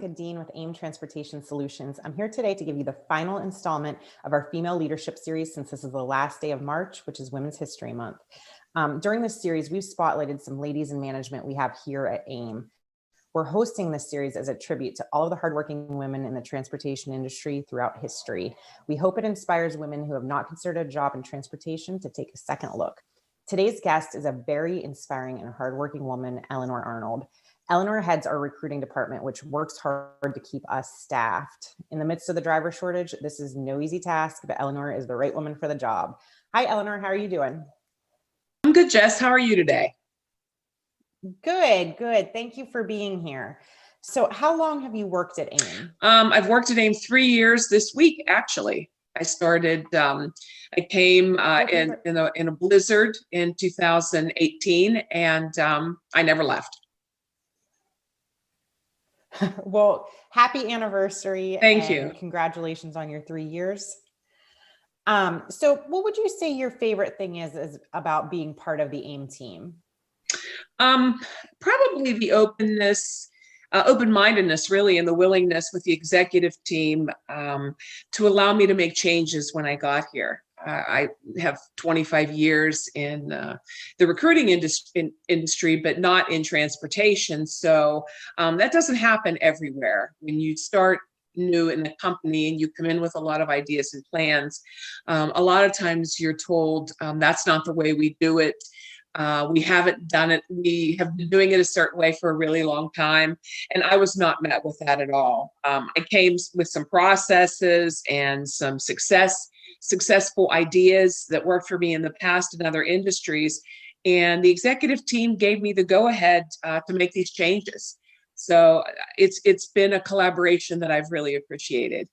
Jessica Dean with AIM Transportation Solutions. I'm here today to give you the final installment of our female leadership series, since this is the last day of March, which is Women's History Month. During this series, we've spotlighted some ladies in management we have here at AIM. We're hosting this series as a tribute to all of the hardworking women in the transportation industry throughout history. We hope it inspires women who have not considered a job in transportation to take a second look. Today's guest is a very inspiring and hardworking woman, Eleanor Arnold. Eleanor heads our recruiting department, which works hard to keep us staffed. In the midst of the driver shortage, this is no easy task, but Eleanor is the right woman for the job. Hi, Eleanor. How are you doing? I'm good, Jess. How are you today? Good, good. Thank you for being here. So how long have you worked at AIM? I've worked at AIM 3 years this week, actually. I started, I came in a blizzard in 2018, and I never left. Well, happy anniversary. Thank you. Congratulations on your 3 years. So what would you say your favorite thing is about being part of the AIM team? Probably the openness, open-mindedness, really, and the willingness with the executive team to allow me to make changes when I got here. I have 25 years in the recruiting industry, but not in transportation. So that doesn't happen everywhere. When you start new in a company and you come in with a lot of ideas and plans, a lot of times you're told that's not the way we do it. We haven't done it. We have been doing it a certain way for a really long time. And I was not met with that at all. I came with some processes and some successful ideas that worked for me in the past in other industries. And the executive team gave me the go-ahead to make these changes. So it's been a collaboration that I've really appreciated.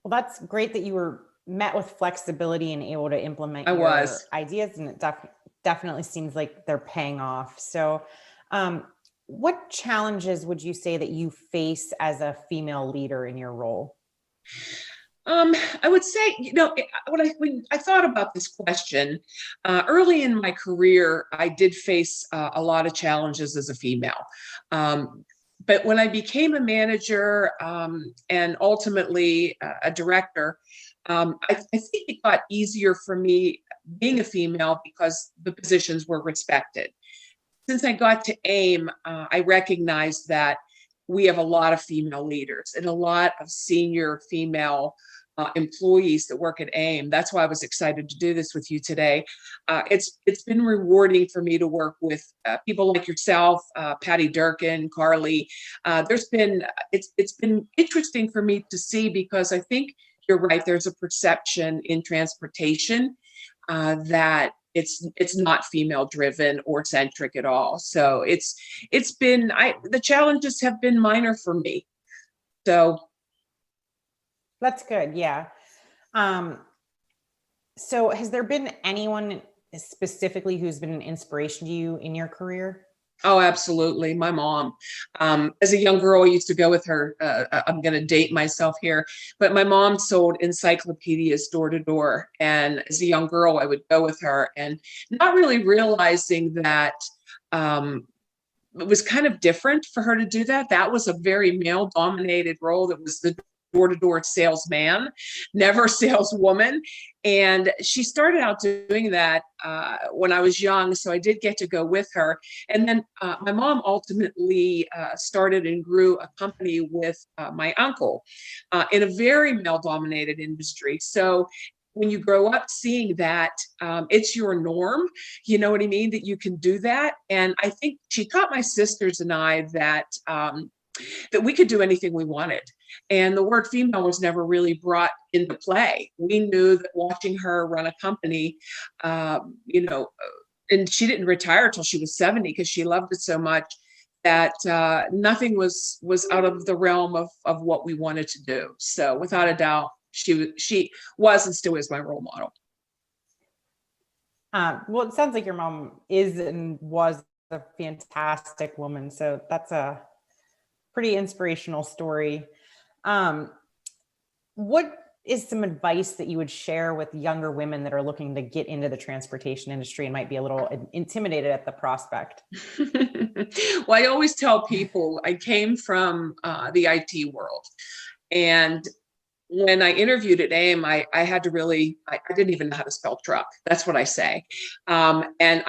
Well, that's great that you were met with flexibility and able to implement ideas, and it definitely seems like they're paying off. So what challenges would you say that you face as a female leader in your role? I would say, when I thought about this question, early in my career, I did face a lot of challenges as a female. But when I became a manager and ultimately a director, I think it got easier for me being a female because the positions were respected. Since I got to AIM, I recognized that we have a lot of female leaders and a lot of senior female employees that work at AIM. That's why I was excited to do this with you today. It's been rewarding for me to work with people like yourself, Patty Durkin, Carly. It's been interesting for me to see, because I think you're right. There's a perception in transportation that it's not female driven or centric at all. So the challenges have been minor for me. So that's good. Yeah. So has there been anyone specifically who's been an inspiration to you in your career? Oh, absolutely. My mom. As a young girl, I used to go with her. I'm going to date myself here, but my mom sold encyclopedias door to door. And as a young girl, I would go with her, and not really realizing that it was kind of different for her to do that. That was a very male dominated role. That was the door-to-door salesman, never saleswoman. And she started out doing that when I was young. So I did get to go with her. And then my mom ultimately started and grew a company with my uncle in a very male-dominated industry. So when you grow up seeing that, it's your norm, you know what I mean, that you can do that. And I think she taught my sisters and I that we could do anything we wanted. And the word female was never really brought into play. We knew that watching her run a company, and she didn't retire till she was 70 because she loved it so much that nothing was out of the realm of what we wanted to do. So without a doubt, she was and still is my role model. Well, it sounds like your mom is and was a fantastic woman. So that's a pretty inspirational story. What is some advice that you would share with younger women that are looking to get into the transportation industry and might be a little intimidated at the prospect? Well, I always tell people I came from the IT world. And when I interviewed at AIM, I had to really, I didn't even know how to spell truck. That's what I say. And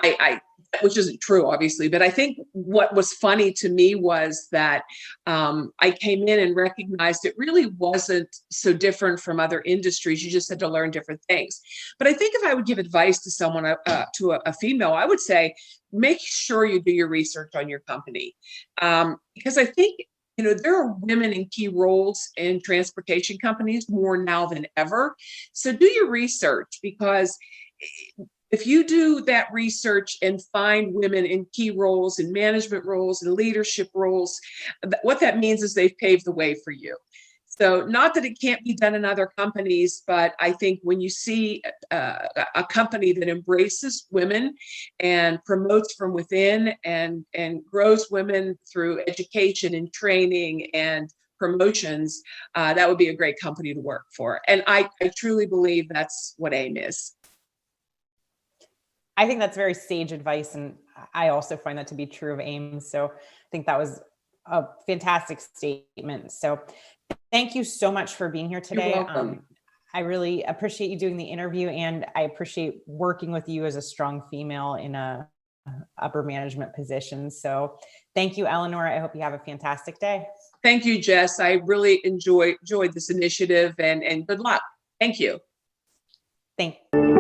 which isn't true, obviously, but I think what was funny to me was that I came in and recognized it really wasn't so different from other industries. You just had to learn different things. But I think if I would give advice to someone, to a female, I would say, make sure you do your research on your company. Because I think, there are women in key roles in transportation companies more now than ever. So do your research, because if you do that research and find women in key roles, in management roles, and leadership roles, what that means is they've paved the way for you. So not that it can't be done in other companies, but I think when you see a company that embraces women and promotes from within and grows women through education and training and promotions, that would be a great company to work for. And I truly believe that's what AIM is. I think that's very sage advice. And I also find that to be true of AIM. So I think that was a fantastic statement. So thank you so much for being here today. You're welcome. I really appreciate you doing the interview, and I appreciate working with you as a strong female in a upper management position. So thank you, Eleanor. I hope you have a fantastic day. Thank you, Jess. I really enjoyed this initiative, and good luck. Thank you. Thank you.